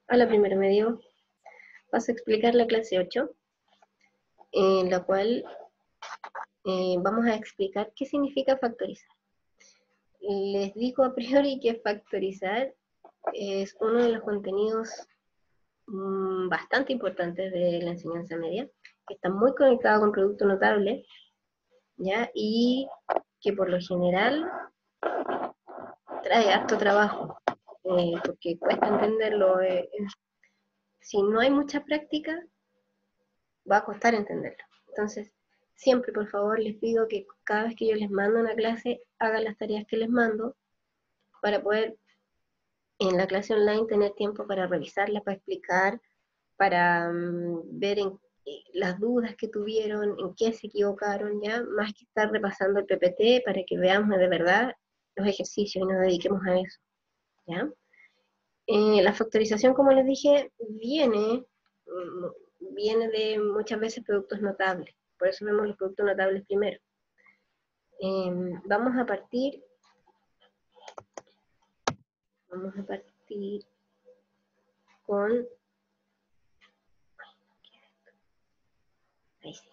A la primera medio paso a explicar la clase 8, en la cual vamos a explicar qué significa factorizar. Les digo a priori que factorizar es uno de los contenidos bastante importantes de la enseñanza media, que está muy conectado con producto notable, ¿ya? Y que por lo general trae harto trabajo, porque cuesta entenderlo. Si no hay mucha práctica, va a costar entenderlo. Entonces, siempre, por favor, les pido que cada vez que yo les mando una clase, hagan las tareas que les mando para poder en la clase online tener tiempo para revisarla, para explicar, para ver las dudas que tuvieron, en qué se equivocaron, ya, más que estar repasando el PPT para que veamos de verdad los ejercicios y nos dediquemos a eso, ¿ya? La factorización, como les dije, viene de muchas veces productos notables, por eso vemos los productos notables primero. Vamos a partir con, ahí sí,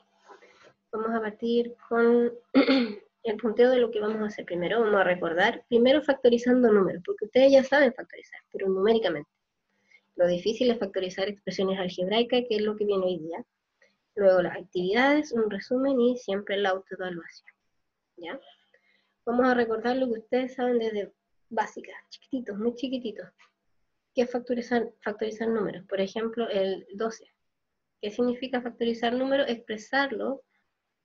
vamos a partir con el punteo de lo que vamos a hacer primero. Vamos a recordar, primero factorizando números, porque ustedes ya saben factorizar, pero numéricamente. Lo difícil es factorizar expresiones algebraicas, que es lo que viene hoy día. Luego las actividades, un resumen y siempre la autoevaluación, ¿ya? Vamos a recordar lo que ustedes saben desde básicas, chiquititos, muy chiquititos, que es factorizar números. Por ejemplo, el 12. ¿Qué significa factorizar números? Expresarlo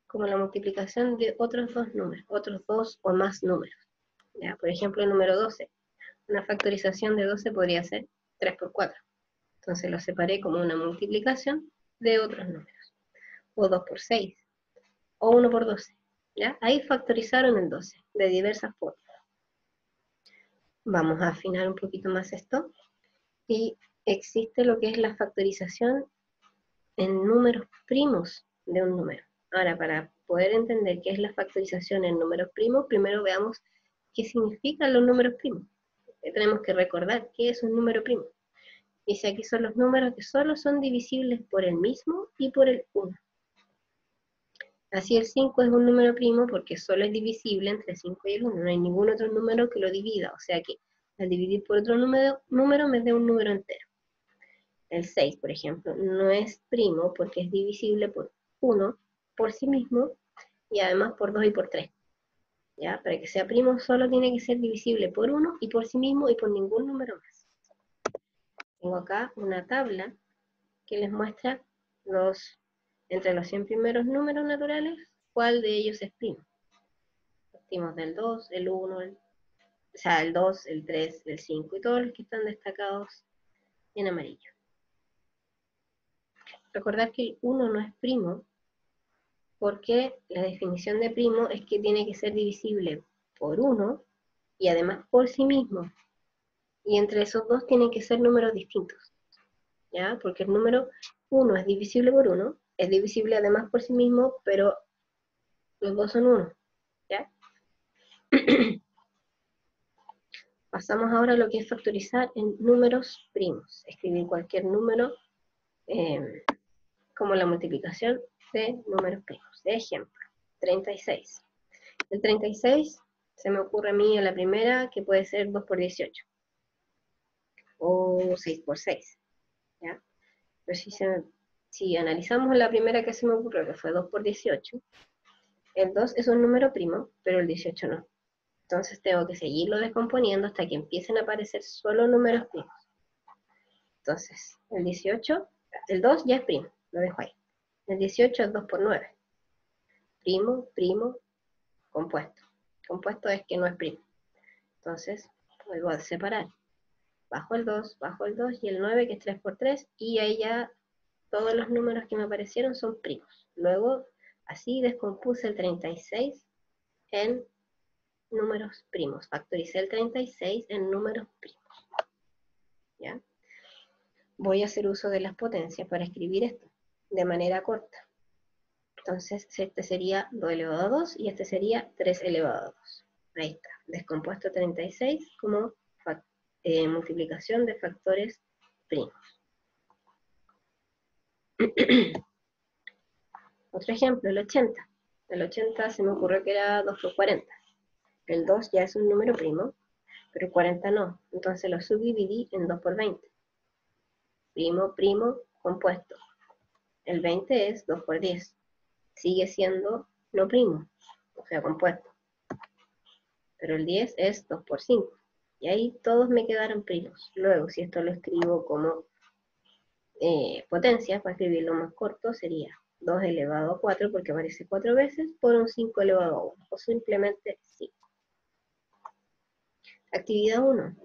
como la multiplicación de otros dos números, otros dos o más números. ¿Ya? Por ejemplo, el número 12. Una factorización de 12 podría ser 3 por 4. Entonces lo separé como una multiplicación de otros números. O 2 por 6. O 1 por 12. ¿Ya? Ahí factorizaron el 12 de diversas formas. Vamos a afinar un poquito más esto. Y existe lo que es la factorización en números primos de un número. Ahora, para poder entender qué es la factorización en números primos, primero veamos qué significan los números primos. Tenemos que recordar qué es un número primo. Dice aquí son los números que solo son divisibles por el mismo y por el 1. Así el 5 es un número primo porque solo es divisible entre el 5 y el 1. No hay ningún otro número que lo divida. O sea que al dividir por otro número me da un número entero. El 6, por ejemplo, no es primo porque es divisible por 1 por sí mismo y además por 2 y por 3. ¿Ya? Para que sea primo solo tiene que ser divisible por 1 y por sí mismo y por ningún número más. Tengo acá una tabla que les muestra entre los 100 primeros números naturales, cuál de ellos es primo. Partimos del 2, el 1, o sea, el 2, el 3, el 5 y todos los que están destacados en amarillo. Recordad que el 1 no es primo porque la definición de primo es que tiene que ser divisible por 1 y además por sí mismo. Y entre esos dos tienen que ser números distintos, ¿ya? Porque el número 1 es divisible por 1, es divisible además por sí mismo, pero los dos son 1, ¿ya? Pasamos ahora a lo que es factorizar en números primos. Escribir cualquier número como la multiplicación de números primos. De ejemplo, 36. El 36 se me ocurre a mí a la primera que puede ser 2 por 18 o 6 por 6, ¿ya? Pero si analizamos la primera que se me ocurrió, que fue 2 por 18, el 2 es un número primo, pero el 18 no. Entonces tengo que seguirlo descomponiendo hasta que empiecen a aparecer solo números primos. Entonces, el 2 ya es primo, lo dejo ahí. El 18 es 2 por 9. Primo, primo, compuesto. Compuesto es que no es primo. Entonces, vuelvo a separar. Bajo el 2 y el 9 que es 3 por 3 y ahí ya todos los números que me aparecieron son primos. Luego, así descompuse el 36 en números primos. Factoricé el 36 en números primos. ¿Ya? Voy a hacer uso de las potencias para escribir esto de manera corta. Entonces, este sería 2 elevado a 2 y este sería 3 elevado a 2. Ahí está, descompuesto 36 como multiplicación de factores primos. Otro ejemplo, el 80. El 80 se me ocurrió que era 2 por 40. El 2 ya es un número primo, pero el 40 no. Entonces lo subdividí en 2 por 20. Primo, primo, compuesto. El 20 es 2 por 10. Sigue siendo no primo, o sea, compuesto. Pero el 10 es 2 por 5. Y ahí todos me quedaron primos. Luego, si esto lo escribo como potencia, para escribirlo más corto, sería 2 elevado a 4, porque aparece 4 veces, por un 5 elevado a 1, o simplemente 5. Actividad 1.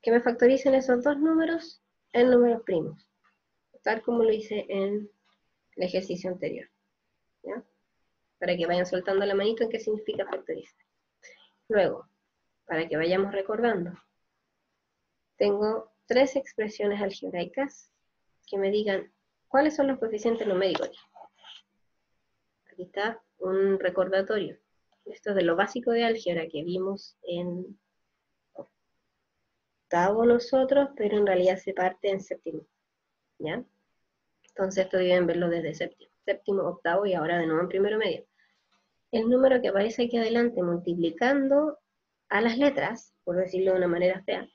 Que me factoricen esos dos números en números primos, tal como lo hice en el ejercicio anterior. ¿Ya? Para que vayan soltando la manito en qué significa factorizar. Luego, para que vayamos recordando, tengo 3 expresiones algebraicas que me digan cuáles son los coeficientes numéricos. Aquí está un recordatorio. Esto es de lo básico de álgebra que vimos en octavo nosotros, pero en realidad se parte en séptimo. ¿Ya? Entonces esto deben verlo desde séptimo. Séptimo, octavo y ahora de nuevo en primero medio. El número que aparece aquí adelante multiplicando a las letras, por decirlo de una manera fea,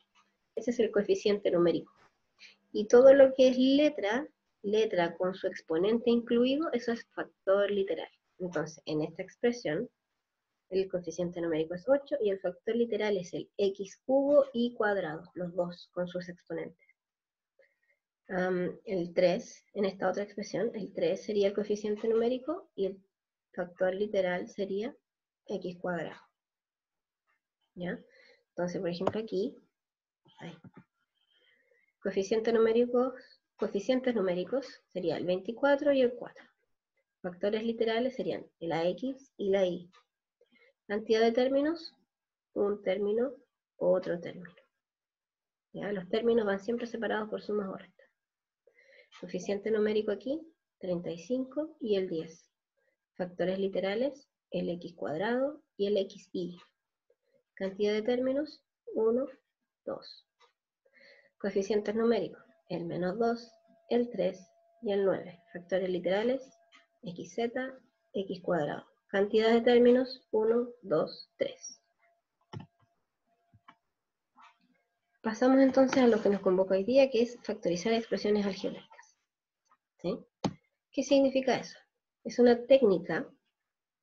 ese es el coeficiente numérico. Y todo lo que es letra con su exponente incluido, eso es factor literal. Entonces, en esta expresión, el coeficiente numérico es 8 y el factor literal es el x cubo y cuadrado, los dos con sus exponentes. El 3, en esta otra expresión, el 3 sería el coeficiente numérico y el factor literal sería x cuadrado. ¿Ya? Entonces, por ejemplo, aquí, coeficientes numéricos sería el 24 y el 4. Factores literales serían el ax y la y. Cantidad de términos, un término o otro término. ¿Ya? Los términos van siempre separados por sumas o restas. Coeficiente numérico aquí, 35 y el 10. Factores literales, el x cuadrado y el xy. Cantidad de términos, 1, 2. Coeficientes numéricos, el -2, el 3 y el 9. Factores literales, xz, x cuadrado. Cantidad de términos, 1, 2, 3. Pasamos entonces a lo que nos convoca hoy día, que es factorizar expresiones algebraicas. ¿Sí? ¿Qué significa eso? Es una técnica,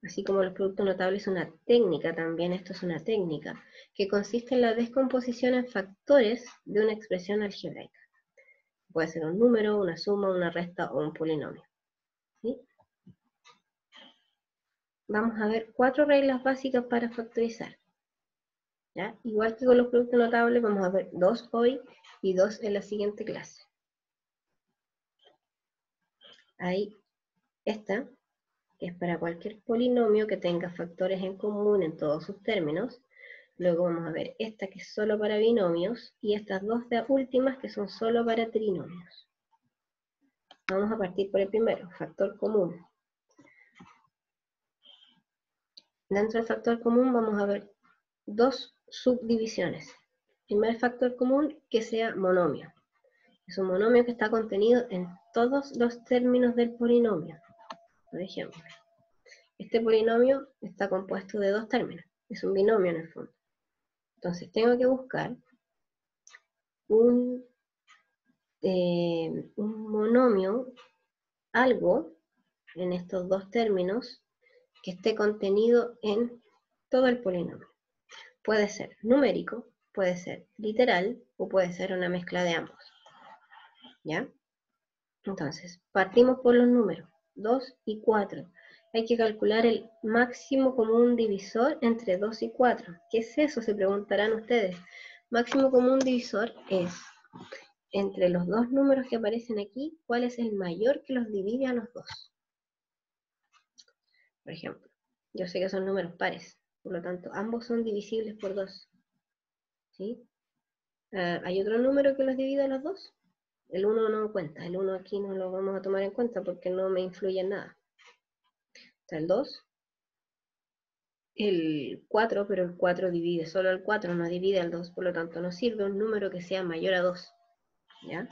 así como los productos notables es una técnica también, esto es una técnica, que consiste en la descomposición en factores de una expresión algebraica. Puede ser un número, una suma, una resta o un polinomio. ¿Sí? Vamos a ver 4 reglas básicas para factorizar. ¿Ya? Igual que con los productos notables, vamos a ver 2 hoy y 2 en la siguiente clase. Hay esta, que es para cualquier polinomio que tenga factores en común en todos sus términos. Luego vamos a ver esta que es solo para binomios y estas dos de últimas que son solo para trinomios. Vamos a partir por el primero, factor común. Dentro del factor común vamos a ver 2 subdivisiones. Primer factor común que sea monomio. Es un monomio que está contenido en todos los términos del polinomio. Por ejemplo, este polinomio está compuesto de 2 términos. Es un binomio en el fondo. Entonces tengo que buscar un monomio, algo en estos 2 términos que esté contenido en todo el polinomio. Puede ser numérico, puede ser literal o puede ser una mezcla de ambos. ¿Ya? Entonces, partimos por los números 2 y 4. Hay que calcular el máximo común divisor entre 2 y 4. ¿Qué es eso? Se preguntarán ustedes. Máximo común divisor es entre los dos números que aparecen aquí, ¿cuál es el mayor que los divide a los dos? Por ejemplo, yo sé que son números pares, por lo tanto, ambos son divisibles por 2. ¿Sí? ¿Hay otro número que los divide a los dos? El 1 no cuenta, el 1 aquí no lo vamos a tomar en cuenta porque no me influye en nada. Está el 2, el 4, pero el 4 divide solo al 4, no divide al 2, por lo tanto no sirve un número que sea mayor a 2. ¿ya?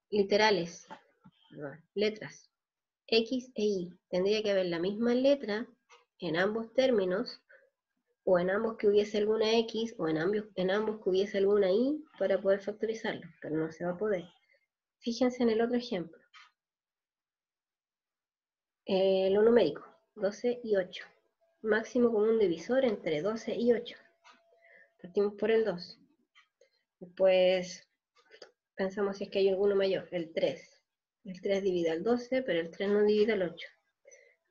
Literales, letras, X e Y. Tendría que haber la misma letra en ambos términos, o en ambos que hubiese alguna X, o en ambos que hubiese alguna Y, para poder factorizarlo, pero no se va a poder. Fíjense en el otro ejemplo. Lo numérico, 12 y 8. Máximo común divisor entre 12 y 8. Partimos por el 2. Después pensamos si es que hay alguno mayor, el 3. El 3 divide al 12, pero el 3 no divide al 8.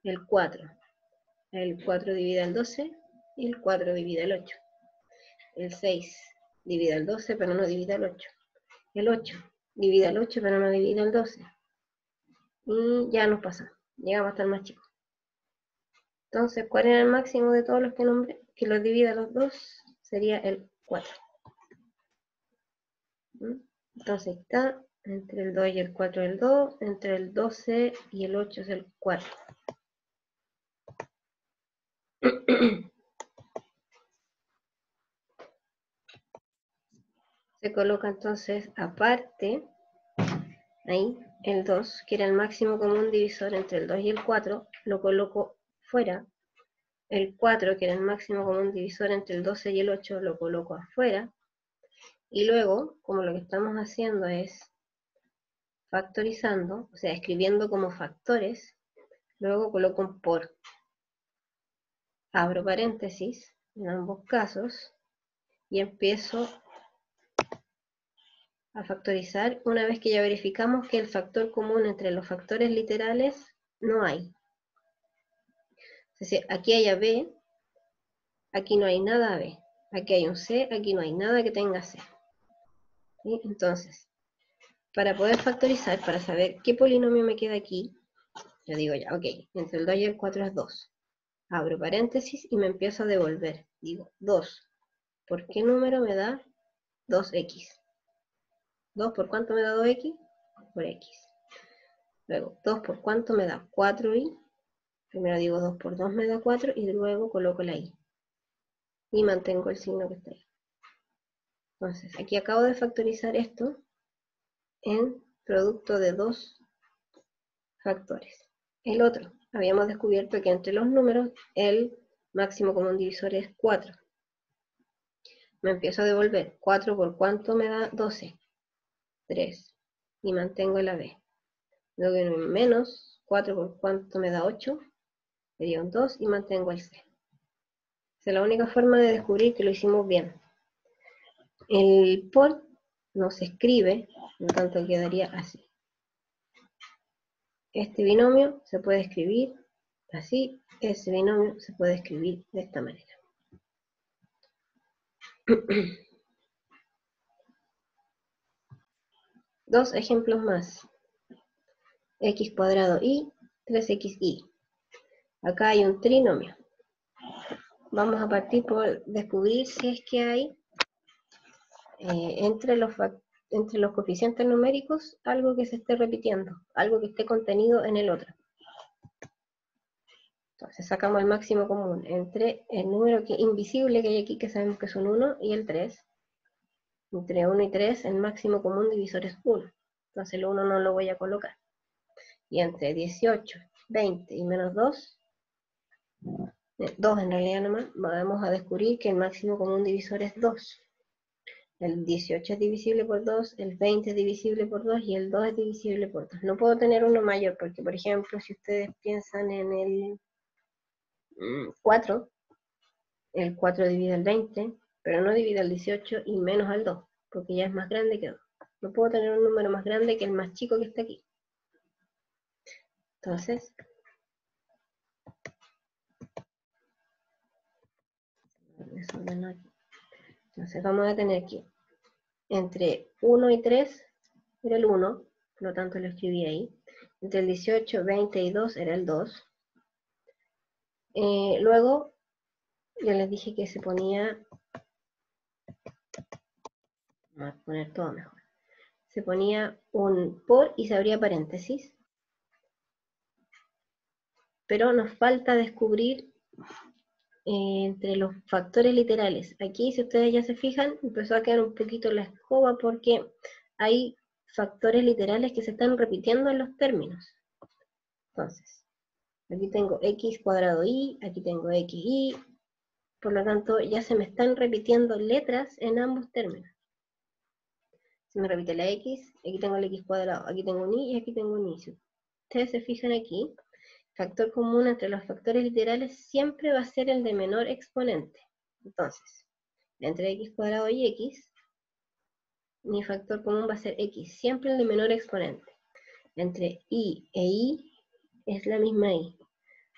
El 4. El 4 divide al 12 y el 4 divide al 8. El 6 divide al 12, pero no divide al 8. El 8 divide al 8, pero no divide al 12. Y ya nos pasamos. Llegamos hasta el más chico. Entonces, ¿cuál era el máximo de todos los que nombré? Que los divida a los dos, sería el 4. Entonces está entre el 2 y el 4 el 2, entre el 12 y el 8 es el 4. Se coloca entonces aparte, ahí, el 2, que era el máximo común divisor entre el 2 y el 4, lo coloco fuera. El 4, que era el máximo común divisor entre el 12 y el 8, lo coloco afuera. Y luego, como lo que estamos haciendo es factorizando, o sea, escribiendo como factores, luego coloco un por. Abro paréntesis en ambos casos y empiezo a factorizar una vez que ya verificamos que el factor común entre los factores literales no hay. Es decir, aquí hay AB, aquí no hay nada AB. Aquí hay un C, aquí no hay nada que tenga C. ¿Sí? Entonces, para poder factorizar, para saber qué polinomio me queda aquí, yo digo ya, ok, entre el 2 y el 4 es 2. Abro paréntesis y me empiezo a devolver. Digo, 2. ¿Por qué número me da 2x? 2 por cuánto me da 2x? Por x. Luego, 2 por cuánto me da 4y. Primero digo 2 por 2 me da 4 y luego coloco la y. Y mantengo el signo que está ahí. Entonces, aquí acabo de factorizar esto en producto de dos factores. El otro, habíamos descubierto que entre los números el máximo común divisor es 4. Me empiezo a devolver. 4 por cuánto me da 12. 3. Y mantengo la b. Luego menos 4 por cuánto me da 8. Sería un 2 y mantengo el c. Esa es la única forma de descubrir que lo hicimos bien. El por no se escribe, por lo tanto quedaría así. Este binomio se puede escribir así, ese binomio se puede escribir de esta manera. Dos ejemplos más. X cuadrado y 3xy. Acá hay un trinomio. Vamos a partir por descubrir si es que hay entre los coeficientes numéricos algo que se esté repitiendo, algo que esté contenido en el otro. Entonces sacamos el máximo común entre el número invisible que hay aquí, que sabemos que es un 1, y el 3. Entre 1 y 3 el máximo común divisor es 1. Entonces el 1 no lo voy a colocar. Y entre 18, 20 y menos 2, 2 en realidad nomás, vamos a descubrir que el máximo común divisor es 2. El 18 es divisible por 2, el 20 es divisible por 2 y el 2 es divisible por 2. No puedo tener uno mayor porque, por ejemplo, si ustedes piensan en el 4, el 4 divide al 20, pero no divide al 18 y menos al 2, porque ya es más grande que 2. No puedo tener un número más grande que el más chico que está aquí. Entonces, vamos a tener aquí entre 1 y 3 era el 1, por lo tanto lo escribí ahí. Entre el 18, 20 y 2 era el 2. Luego, yo les dije que se ponía, vamos a poner todo mejor, se ponía un por y se abría paréntesis, pero nos falta descubrir entre los factores literales. Aquí, si ustedes ya se fijan, empezó a quedar un poquito la escoba porque hay factores literales que se están repitiendo en los términos. Entonces, aquí tengo x cuadrado y, aquí tengo xy, por lo tanto ya se me están repitiendo letras en ambos términos. Se me repite la x, aquí tengo el x cuadrado, aquí tengo un y y aquí tengo un y. Si ustedes se fijan aquí, factor común entre los factores literales siempre va a ser el de menor exponente. Entonces, entre x cuadrado y x, mi factor común va a ser x, siempre el de menor exponente. Entre y e y es la misma y.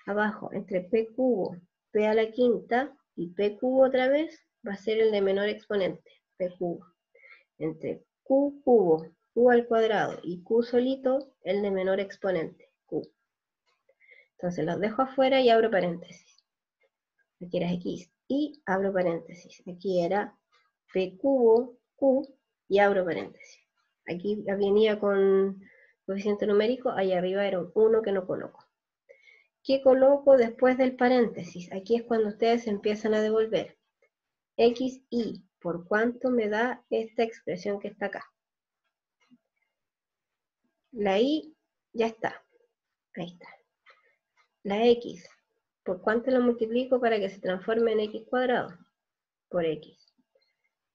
Abajo, entre p cubo, p a la quinta y p cubo otra vez, va a ser el de menor exponente, p cubo. Entre q cubo, q al cuadrado y q solito, el de menor exponente, q. Entonces los dejo afuera y abro paréntesis. Aquí era x y abro paréntesis. Aquí era p cubo, q y abro paréntesis. Aquí venía con coeficiente numérico, ahí arriba era un 1 que no coloco. ¿Qué coloco después del paréntesis? Aquí es cuando ustedes empiezan a devolver. X y, ¿por cuánto me da esta expresión que está acá? La y ya está. Ahí está. La x, ¿por cuánto lo multiplico para que se transforme en x cuadrado? Por x.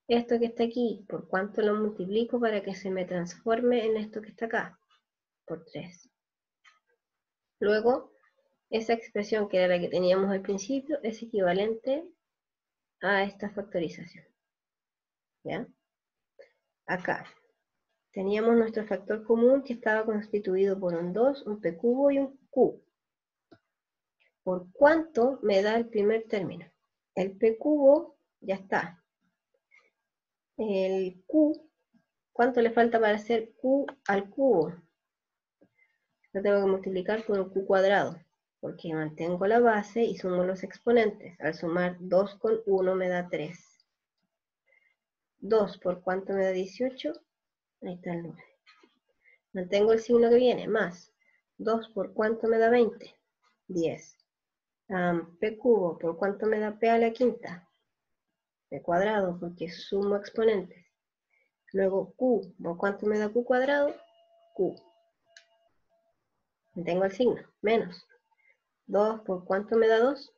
Esto que está aquí, ¿por cuánto lo multiplico para que se me transforme en esto que está acá? Por 3. Luego, esa expresión que era la que teníamos al principio es equivalente a esta factorización. ¿Ya? Acá teníamos nuestro factor común que estaba constituido por un 2, un p cubo y un q. ¿Por cuánto me da el primer término? El p cubo ya está. El q, ¿cuánto le falta para hacer q al cubo? Lo tengo que multiplicar por un q cuadrado, porque mantengo la base y sumo los exponentes. Al sumar 2 con 1 me da 3. 2 por cuánto me da 18, ahí está el 9. Mantengo el signo que viene, más 2 por cuánto me da 20, 10. P cubo, ¿por cuánto me da P a la quinta? P cuadrado, porque sumo exponentes. Luego Q, ¿por cuánto me da Q cuadrado? Q. Mantengo el signo, menos. 2, ¿por cuánto me da 2?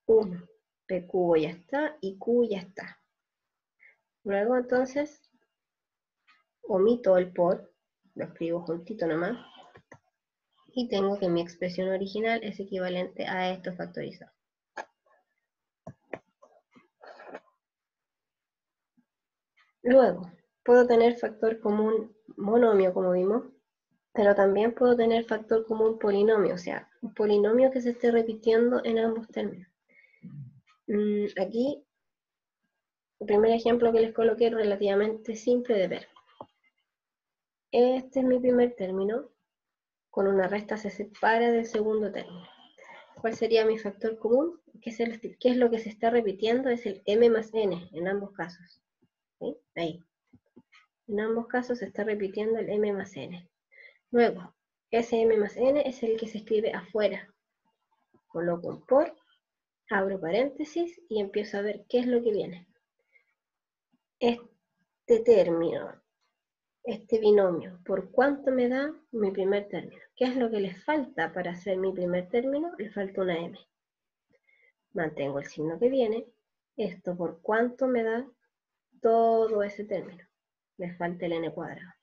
1. P cubo ya está y Q ya está. Luego entonces, omito el por, lo escribo juntito nomás. Y tengo que mi expresión original es equivalente a esto factorizado. Luego, puedo tener factor común monomio, como vimos, pero también puedo tener factor común polinomio, o sea, un polinomio que se esté repitiendo en ambos términos. Aquí, el primer ejemplo que les coloqué es relativamente simple de ver. Este es mi primer término, con una resta se separa del segundo término. ¿Cuál sería mi factor común? ¿Qué es lo que se está repitiendo? Es el m más n en ambos casos. ¿Sí? Ahí. En ambos casos se está repitiendo el m más n. Luego, ese m más n es el que se escribe afuera. Coloco un por, abro paréntesis y empiezo a ver qué es lo que viene. Este término, este binomio, ¿por cuánto me da mi primer término? ¿Qué es lo que le falta para hacer mi primer término? Le falta una m. Mantengo el signo que viene. Esto, ¿por cuánto me da todo ese término? Le falta el n cuadrado.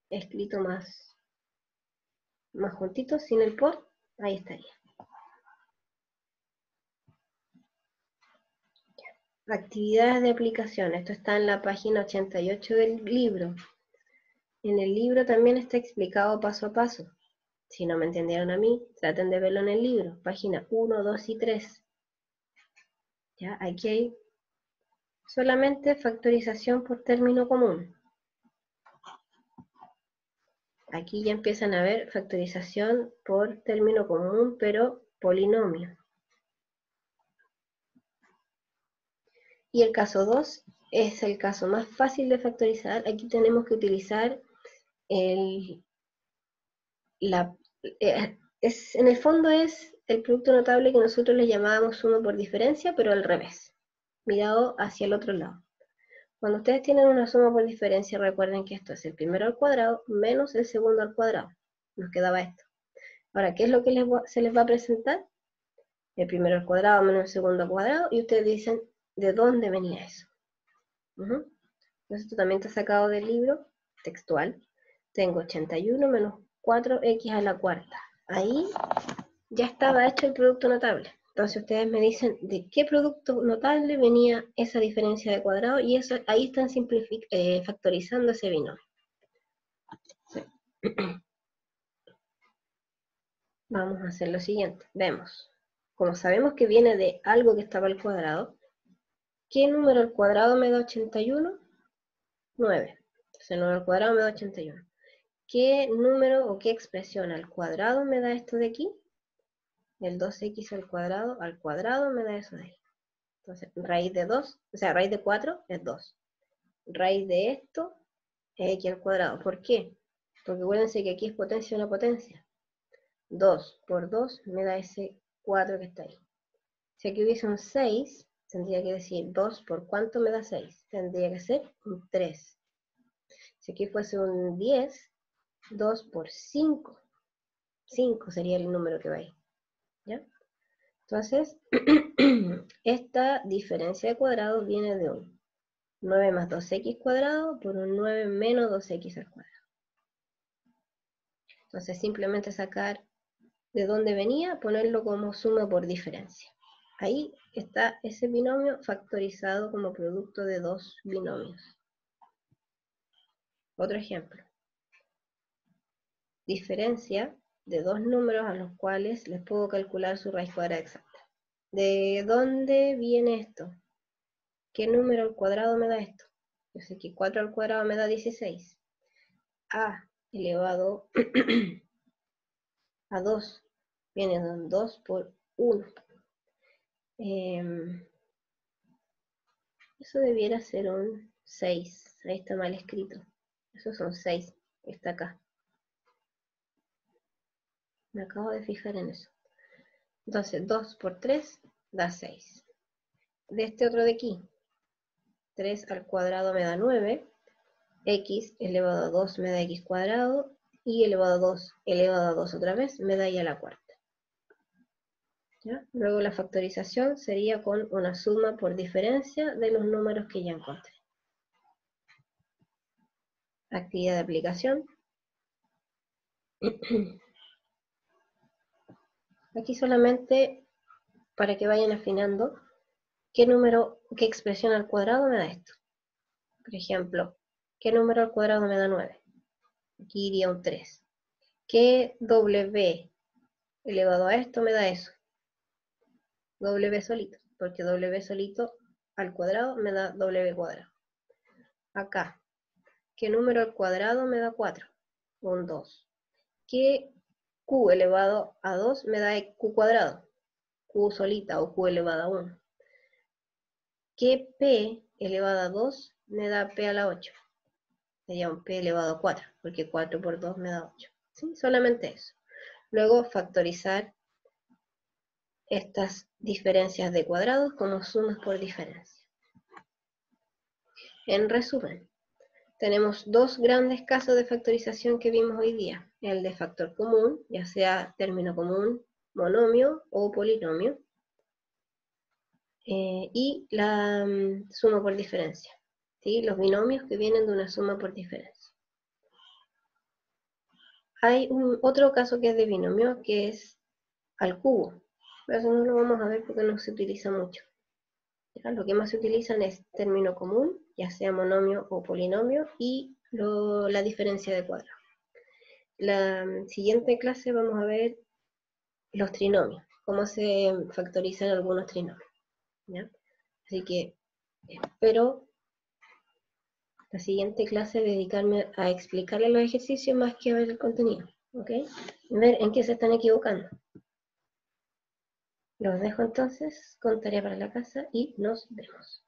Escrito más juntito, sin el por, ahí estaría. Actividades de aplicación. Esto está en la página 88 del libro. En el libro también está explicado paso a paso. Si no me entendieron a mí, traten de verlo en el libro. Página 1, 2 y 3. ¿Ya? Aquí hay solamente factorización por término común. Aquí ya empiezan a ver factorización por término común, pero polinomio. Y el caso 2 es el caso más fácil de factorizar. Aquí tenemos que utilizar en el fondo es el producto notable que nosotros le llamábamos suma por diferencia, pero al revés, mirado hacia el otro lado. Cuando ustedes tienen una suma por diferencia, recuerden que esto es el primero al cuadrado menos el segundo al cuadrado. Nos quedaba esto. Ahora, ¿qué es lo que se les va a presentar? El primero al cuadrado menos el segundo al cuadrado, y ustedes dicen de dónde venía eso. Entonces, esto también está sacado del libro textual. Tengo 81 menos 4x a la cuarta. Ahí ya estaba hecho el producto notable. Entonces ustedes me dicen de qué producto notable venía esa diferencia de cuadrado, y eso, ahí están factorizando ese binomio. Sí. Vamos a hacer lo siguiente. Vemos. Como sabemos que viene de algo que estaba al cuadrado, ¿qué número al cuadrado me da 81? 9. Entonces 9 al cuadrado me da 81. ¿Qué número o qué expresión al cuadrado me da esto de aquí? El 2x al cuadrado me da eso de ahí. Entonces, raíz de 2, o sea, raíz de 4 es 2. Raíz de esto es x al cuadrado. ¿Por qué? Porque acuérdense que aquí es potencia de una potencia. 2 por 2 me da ese 4 que está ahí. Si aquí hubiese un 6, tendría que decir 2 por ¿cuánto me da 6? Tendría que ser un 3. Si aquí fuese un 10, 2 por 5. 5 sería el número que va ahí. ¿Ya? Entonces, esta diferencia de cuadrados viene de un 9 más 2x cuadrado por un 9 menos 2x al cuadrado. Entonces, simplemente sacar de dónde venía, ponerlo como suma por diferencia. Ahí está ese binomio factorizado como producto de dos binomios. Otro ejemplo. Diferencia de dos números a los cuales les puedo calcular su raíz cuadrada exacta. ¿De dónde viene esto? ¿Qué número al cuadrado me da esto? Yo sé que 4 al cuadrado me da 16. A elevado a 2 viene de 2 por 1. Eso debiera ser un 6. Ahí está mal escrito. Eso son 6. Está acá. Me acabo de fijar en eso. Entonces, 2 por 3 da 6. De este otro de aquí, 3 al cuadrado me da 9. X elevado a 2 me da x cuadrado. Y elevado a 2 elevado a 2 otra vez me da y a la cuarta. ¿Ya? Luego la factorización sería con una suma por diferencia de los números que ya encontré. Actividad de aplicación. Aquí solamente para que vayan afinando qué número, qué expresión al cuadrado me da esto. Por ejemplo, ¿qué número al cuadrado me da 9? Aquí iría un 3. ¿Qué W elevado a esto me da eso? W solito, porque W solito al cuadrado me da W cuadrado. Acá, ¿qué número al cuadrado me da 4? Un 2. ¿Qué Q elevado a 2 me da Q cuadrado? Q solita o Q elevado a 1. ¿Qué P elevado a 2 me da P a la 8? Sería un P elevado a 4, porque 4 por 2 me da 8. ¿Sí? Solamente eso. Luego factorizar estas diferencias de cuadrados como sumas por diferencia. En resumen, tenemos dos grandes casos de factorización que vimos hoy día. El de factor común, ya sea término común, monomio o polinomio. Y la suma por diferencia. ¿Sí? Los binomios que vienen de una suma por diferencia. Hay otro caso que es de binomio, que es al cubo. Pero eso no lo vamos a ver porque no se utiliza mucho. ¿Ya? Lo que más se utilizan es término común, ya sea monomio o polinomio, y la diferencia de cuadrado. La siguiente clase vamos a ver los trinomios, cómo se factorizan algunos trinomios. ¿Ya? Así que espero la siguiente clase dedicarme a explicarle los ejercicios más que a ver el contenido. ¿Ok? Ver en qué se están equivocando. Los dejo entonces con tarea para la casa y nos vemos.